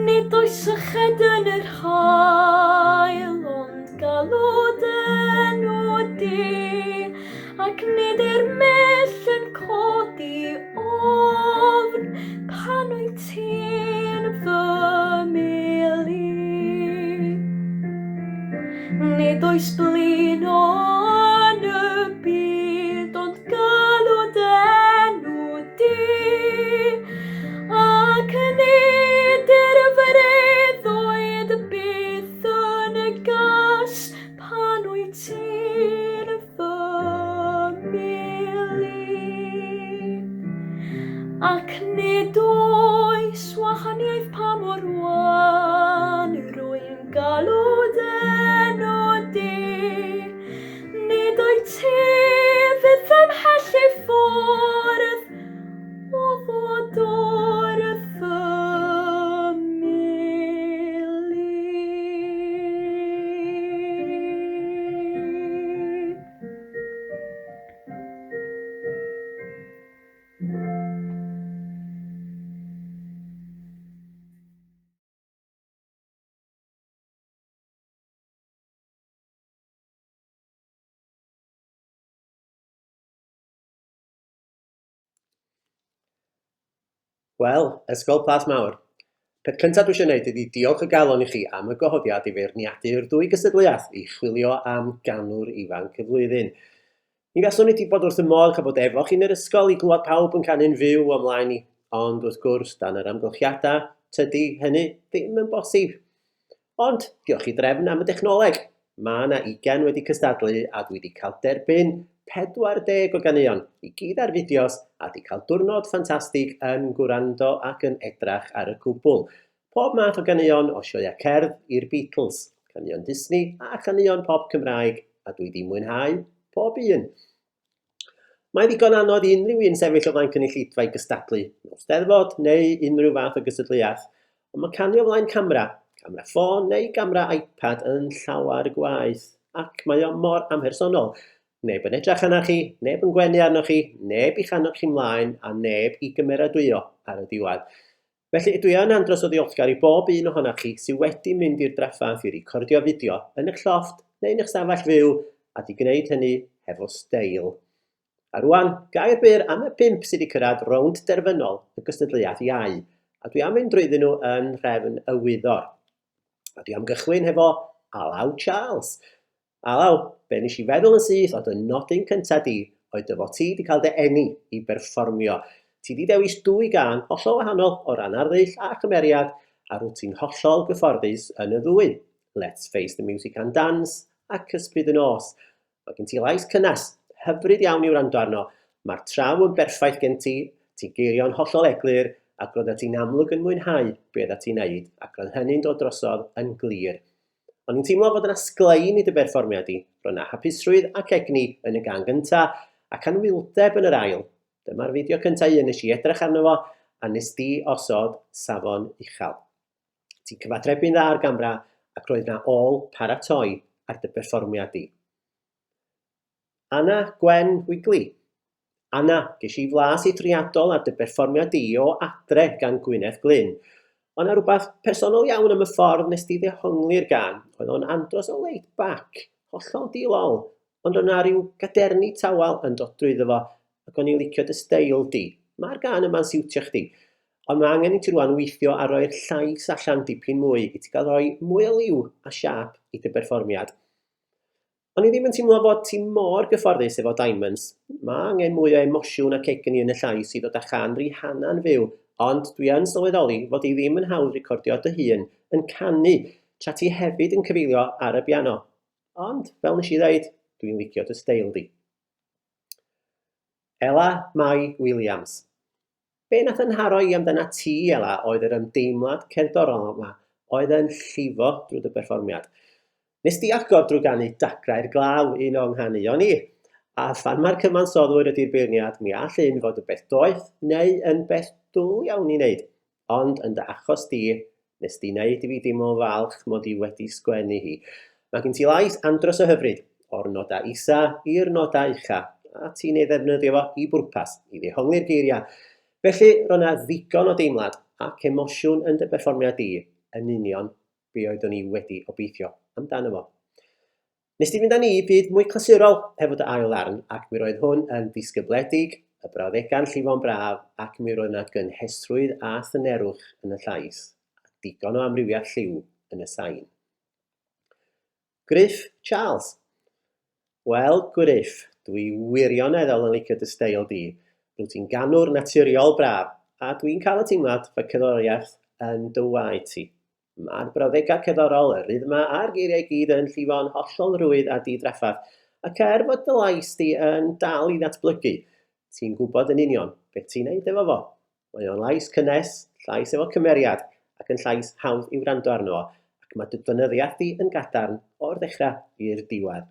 Nid oes yched yn yr hael, ond galwd enw di, ac nid yw'r myll yn codi ofn, pan wyt ti'n fy mili. Nid oes blino yn y byd, ond galwd enw di, ac nid yw'r fyreuddwyd byth yn y gas, pan wyt ti'n fy mili. Ac nid oes wahaniaeth pa mor wan, rwy'n galwd enw di. Nid oed ti fydd ymhell i ffwrdd o fod o'r fy mili. Wel, Ysgol Plasmawr. Peth cyntaf dwi eisiau gwneud ydy diolch y galon i chi am y gwahoddiad i feirniadu'r dwy gystadleuaeth i chwilio am Canwr Ifanc y Flwyddyn. Mi feswn ni wedi bod wrth y modd cael bod efo chi yn yr ysgol i glywed pawb yn canu'n fyw ymlaen ni, ond wrth gwrs, dan yr amgylchiadau, tydi hynny ddim yn bosib. Ond, diolch i drefn am y dechnoleg. Mae yna 20 wedi cystadlu a dwi wedi cael derbyn 40 o ganeuon, i gyd ar fideos, a wedi cael diwrnod ffantastig yn gwrando ac yn edrach ar y cwbl. Pob math o ganeuon o sioeau cerdd i'r Beatles, ganeuon Disney a ganeuon pop Cymraeg, a dwi wedi mwynhau pob un. Mae ddigon anodd i unrhyw un sefyll o flaen cynulleidfa i gystadlu, mewn steddfod neu unrhyw fath o gystadleuaeth, ond mae canio flaen camera ffôn neu gamera iPad yn llawer gwaith, ac mae o mor amhersonol. Neb yn edrych arnoch chi, neb yn gwenu arnoch chi, neb i chanwch chi mlaen, a neb i gymeradwyo ar y diwedd. Felly dwi yn andros o ddiolchgar i bob un ohonoch chi sydd wedi mynd i'r draffaeth i recordio fideo yn eich llofft neu yn eich stafell fyw, a di gwneud hynny hefo steil. A rwan, gair byr am y 5 sydd wedi cyrraedd rownd derfynol y Cystadleuaeth Iau, a dwi am mynd drwyddyn nhw yn nhrefn y wyddor. A dwi am gychwyn hefo Alaw Charles. Alaw, be nes i feddwl yn syth oedd y nodyn cyntaf di oedd dy fod ti wedi cael dy eni i berfformio. Ti wedi dewis 2 gân hollol wahanol o ran arddull a chymeriad, a rwyt ti'n hollol gyfforddus yn y ddwy. Let's Face the Music and Dance a Cysbryd y Nos. Mae gen ti lais cynnes, hyfryd iawn i'w wrando arno. Mae'r traw yn berffaith gen ti, ti'n geirio'n hollol eglur, ac roeddet ti'n amlwg yn mwynhau be oeddet ti'n neud, ac roedd hynny'n dod drosodd yn glir. Ond ni'n teimlo fod yn asglein i dy berfformiad i, roedd yna hapusrwydd ac egni yn y gan gyntaf, ac anwildeb yn yr ail. Dyma'r fideo cyntaf un nes i edrych arno fo, a nes di osod safon uchel. Ti'n cyfadrebu'n dda ar gamra, ac roedd yna ôl paratoi ar dy berfformiad i. Gwen Wigley. Anna, ges i flas i triadol ar dy berfformiad i o adre gan Gwyneth Glyn. Ond na rhywbeth personol iawn am y ffordd nes di ddehongli'r gan, oedd o'n andros o laid back, hollol di-lol, ond o'na ryw gaderni tawel yn dod drwyddo fo, ac o'n i'n licio dy steil di. Mae'r gan yma'n siwtio chdi, ond mae angen i ti rwan weithio a roi'r llais allan dipyn mwy i ti gael rhoi mwy o liw a siap i dy berfformiad. Ond i ddim yn teimlo fod ti mor gyfforddus efo Diamonds. Mae angen mwy o emosiwn ac egni yn y llais i ddod â chan Rihanna'n fyw, ond dwi yn sylweddoli fod i ddim yn hawdd recordio dy hun yn canu, tra ti hefyd yn cyfeilio ar y piano. Ond, fel nes i ddeud, dwi'n licio dy steil di. Ela Mai Williams. Be nath yn haro i amdana ti, Ela, oedd yr ymdeimlad cerddorol yma, oedd yn llifo drwy dy berfformiad. Nes di agor drwy ganu Dacrau'r Glaw un o'n nghanu o'n i, a phan mae'r cyfansoddwyr ydy'r beirniad, mi all un fod y beth doeth neu yn beth dwl iawn i wneud. Ond yn dy achos di, nes di wneud i fi deimlo falch mod i wedi sgwennu hi. Mae gen ti lais andros o hyfryd, o'r nodau isa i'r nodau ucha, a ti'n ei ddefnyddio fo i bwrpas, i ddehongli'r geiriau. Felly, roedd yna ddigon o deimlad ac emosiwn yn dy berfformiad di, yn union be oeddwn i wedi obeithio amdano fo. Nes di fynd â ni i byd mwy clasurol hefo dy ail ddarn, ac mi roedd hwn yn ddisgybledig, y brawddega'n llifo'n braf, ac mi roedd yna gynhestrwydd a thynerwch yn y llais, a digon o amrywiad lliw yn y sain. Gruff Charles. Wel, Gruff, dwi wirioneddol yn licio dy steil di. Rwyt ti'n ganwr naturiol braf, a dwi'n cael y teimlad fy cerddoriaeth yn dy waed ti. Mae'r brawddegau cerddorol, y rythma a'r geiriau gyd yn llifo'n hollol rwydd a di-draffath, ac fod dy lais di yn dal i ddatblygu, ti'n gwybod yn union beth ti'n neud efo fo. Mae o'n lais cynnes, llais efo cymeriad, ac yn llais hawdd i'w wrando arno fo, ac mae dy ddefnyddiad di yn gadarn o'r ddechrau i'r diwedd.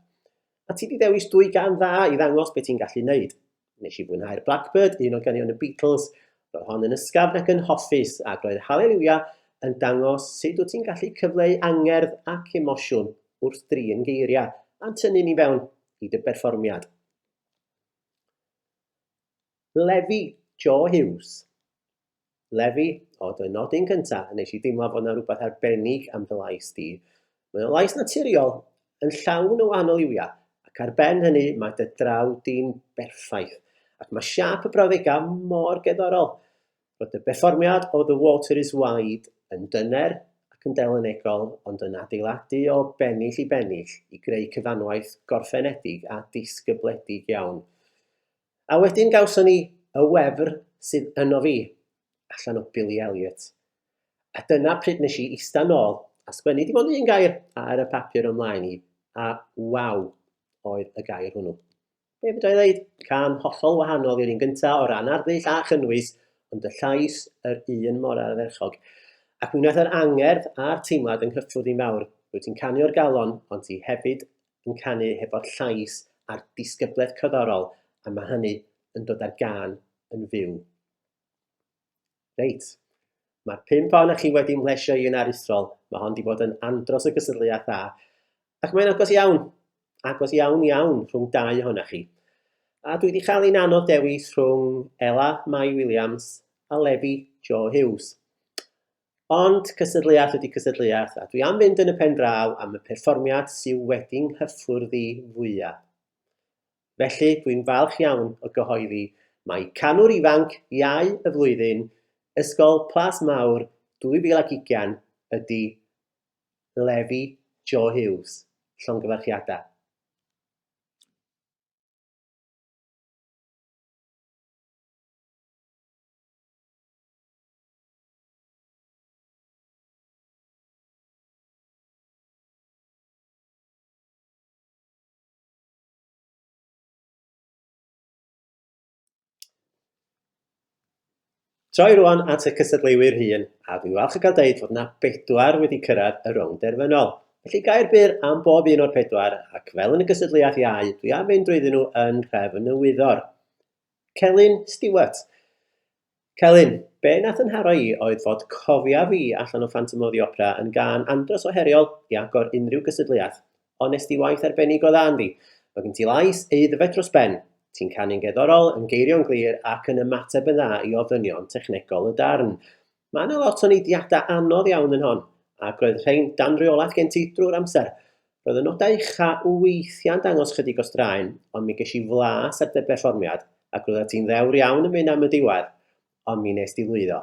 A ti di dewis 2 gan dda i ddangos beth ti'n gallu neud. Nes i fwynhau'r Blackbird, un o ganion y Beatles, roedd hon yn ysgafn ac yn hoffus, ac roedd Hallelujah yn dangos sut wyt ti'n gallu cyfleu angerdd ac emosiwn wrth drin geiriau a'n tynnu ni fewn i dy berfformiad. Lefi Jo Hughes. Lefi, o dy nodyn cyntaf, nes i deimlo fod yna rhywbeth arbennig am dy lais di. Mae'n lais naturiol yn llawn o wahanol liwiau, ac ar ben hynny mae dy draw di'n berffaith, ac mae siap y brawddegau mor gerddorol. Roedd y berfformiad o The Water is Wide yn dyner ac yn delynegol, ond yn adeiladu o bennill i bennill i greu cyfanwaith gorffenedig a disgybledig iawn. A wedyn gawson ni y wefr sydd yno fi, allan o Billy Elliot. A dyna pryd nes i ista nôl a sgwennu dim ond un gair ar y papur ymlaen i, a waw oedd y gair hwnnw. Be fydda i ddeud? Can hollol wahanol i'r un gyntaf o ran arddull a chynnwys, ond y llais yr un mor ardderchog. Ac mi wnaeth yr angerdd a'r teimlad yn hyffwrdd i mawr. Rwyt ti'n canu o'r galon, ond ti hefyd yn canu hefo'r llais a'r disgybleth cyddorol, a mae hynny yn dod ar gan yn fyw. Reit, mae'r 5 ohonoch chi wedi ymhlesio i yn aruthrol. Mae hon wedi bod yn andros o gystadleuaeth dda, ac mae'n agos iawn rhwng 2 ohonoch chi. A dwi wedi cael un anodd dewis rhwng Ela Mai Williams a Lefi Jo Hughes. Ond cystadleuaeth ydy cystadleuaeth, a dwi am fynd yn y pen draw am y perfformiad sydd wedi'n hyffwrdd i fwyaf. Felly dwi'n falch iawn o gyhoeddi mae Canwr Ifanc Iau y Flwyddyn, Ysgol Plasmawr 2020 ydy Lefi Jo Hughes. Llongyfarchiadau. Troi rwan at y Cystadleuwyr Hŷn, a dwi'n falch o gael dweud fod yna 4 wedi cyrraedd y rownd derfynol. Felly gair byr am bob un o'r 4, ac fel yn y Cystadleuaeth Iau, dwi am fynd drwyddyn nhw yn nhrefn y wyddor. Celyn Stewart. Celyn, be nath yn haro i oedd fod cofia fi allan o Phantom of the Opera yn gan andros o heriol i agor unrhyw gystadleuaeth. Ond nes di waith arbennig o dda yndi. Mae gen ti lais eiddfed dros ben. Ti'n canu'n gerddorol, yn geirio'n glir ac yn ymateb yn dda i ofynion technegol y darn. Mae yna lot o neidiadau anodd iawn yn hon, ac roedd rhain dan reolaeth gen ti drwy'r amser. Roedd y nodau ucha weithiau'n dangos chydig o straen, ond mi ges i flas ar dy berfformiad, ac roedd ti'n ddewr iawn yn mynd am y diwedd, ond mi nes di lwyddo.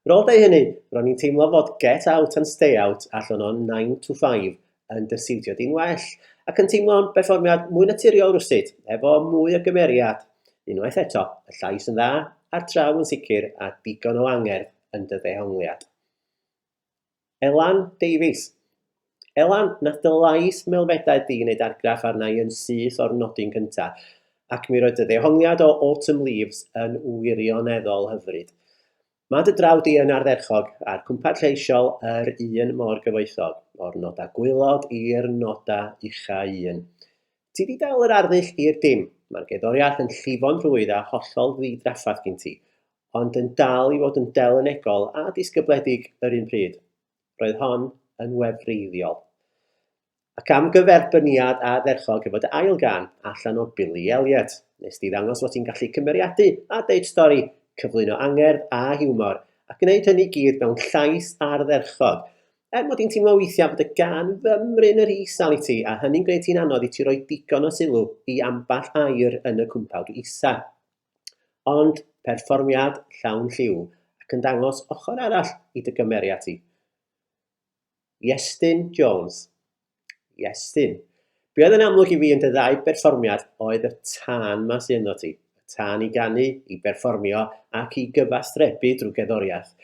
Rôl dau hynny, ro'n i'n teimlo fod get out and stay out allan o'n 9 to 5 yn dysiwtio di'n well, ac yn teimlo'n berfformiad mwy naturiol rwsyd, efo mwy o gymeriad. Unwaith eto, y llais yn dda, a'r traw yn sicr, a digon o angerdd yn dy ddehongliad. Elan Davies. Elan, nath dy lais melfedau di wneud argraff arna i yn syth o'r nodyn cyntaf, ac mi roedd dy ddehongliad o Autumn Leaves yn wirioneddol hyfryd. Mae dy draw di yn ardderchog a'r cwmpad lleisiol yr un mor gyfoethog, o'r noda gwylod i'r noda ucha un. Ti di dal yr arddull i'r dim, mae'r gerddoriaeth yn llifo'n rhwydd a hollol ddidraffaeth gen ti, ond yn dal i fod yn delenegol a disgybledig yr un pryd. Roedd hon yn wefreiddiol. Ac am gyferbyniad a dderchog efo dy ail gan allan o Billy Elliot, nes di ddangos fod ti'n gallu cymeriadu a deud stori, cyflwyno angerdd a hiwmor, ac gwneud hynny gyd mewn llais ardderchog. Mod i'n teimlo weithiau bod y gan fymryn yr isal i ti, a hynny'n gwneud ti'n anodd i ti roi digon o sylw i amball air yn y cwmpawd isa. Ond perfformiad llawn lliw, ac yn dangos ochr arall i dy gymeriad ti. Iestyn Jones. Iestyn. Be oedd yn amlwg i fi yn dy ddau berfformiad oedd y tân ma sy'n yno ti. Tân i ganu, i berfformio ac i gyfastrebu drwy gerddoriaeth.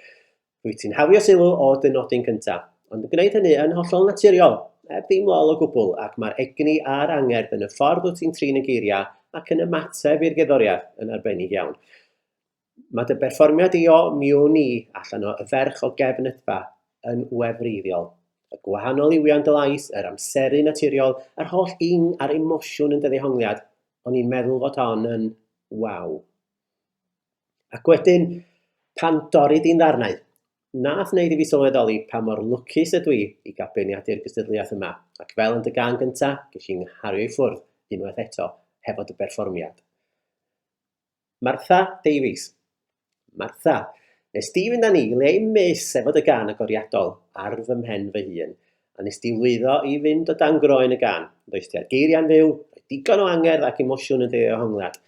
Rwyt ti'n hawio sylw o dy nodyn cyntaf, ond yn gwneud hynny yn hollol naturiol, heb ddim lol o gwbl, ac mae'r egni a'r angerdd yn y ffordd wyt ti'n trin y geiriau ac yn ymateb i'r gerddoriaeth yn arbennig iawn. Mae dy berfformiad i o miwn i allan o y ferch o gefnydfa yn wefreiddiol. Y gwahanol iwian dy lais, yr amseru naturiol, yr holl ing a'r emosiwn yn dy ddehongliad, ond i'n meddwl fod hon yn waw. Ac wedyn, pan dorri di'n ddarnau, nath wneud i fi sylweddoli pa mor lwcus ydw i i gael beirniadu'r gystadleuaeth yma, ac fel yn dy gan gyntaf, ges i'n nghario i ffwrdd unwaith eto hefo dy berfformiad. Martha Davies. Martha, nes di fynd â ni le i mis efo dy gan agoriadol ar fy mhen fy hun, a nes di lwyddo i fynd o dan groen y gan, does ti ar geiriau'n fyw, digon o angerdd ac emosiwn yn dy ddehongliad.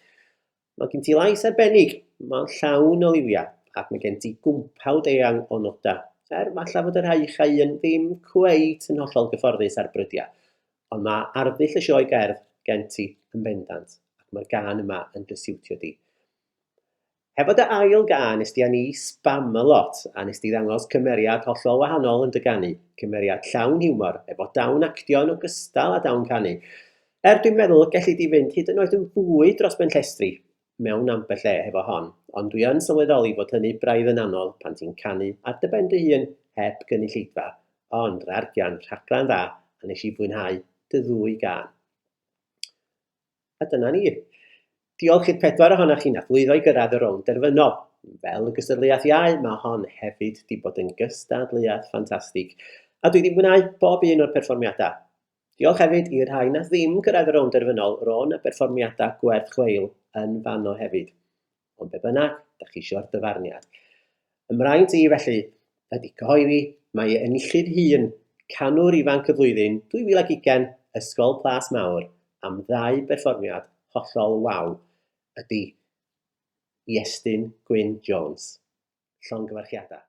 Mae gen ti lais arbennig, mae'n llawn o liwiau, ac mae gen ti gwmpawd eang o noda, falle fod yr haicha un ddim cweit yn hollol gyfforddus ar brydiau, ond mae arddull y sioe gerdd gen ti yn bendant, ac mae'r gan yma yn dysiwtio di. Hefo dy ail gan nes di â ni spam y lot, a nes di ddangos cymeriad hollol wahanol yn dy ganu, cymeriad llawn hiwmor, efo dawn actio yn ogystal a dawn canu. Dwi'n meddwl gelli di fynd hyd yn oed yn fwy dros ben llestri, mewn ambell le hefo hon, ond dwi yn sylweddoli fod hynny braidd yn anodd pan ti'n canu ar dy ben dy hun heb gynulleidfa, ond rargian rhaglan dda a nes i fwynhau dy ddwy gan. A dyna ni. Diolch i'r 4 ohonoch chi nath lwyddo i gyrraedd y rownd derfynol. Fel y Cystadleuaeth Iau, mae hon hefyd di bod yn gystadleuaeth ffantastig, a dwi wedi mwynhau bob un o'r perfformiadau. Diolch hefyd i'r rhai na ddim gyrraedd y rownd derfynol ro'n y perfformiadau gwerth chweil yn fanno hefyd. Ond be bynnag, da chi eisiau'r dyfarniad. Ymraint i felly ydy cyhoeddi mae enillydd hŷn Canwr Ifanc y Flwyddyn 2020 Ysgol Plasmawr am 2 berfformiad hollol waw ydy Iestyn Jones. Llongyfarchiadau.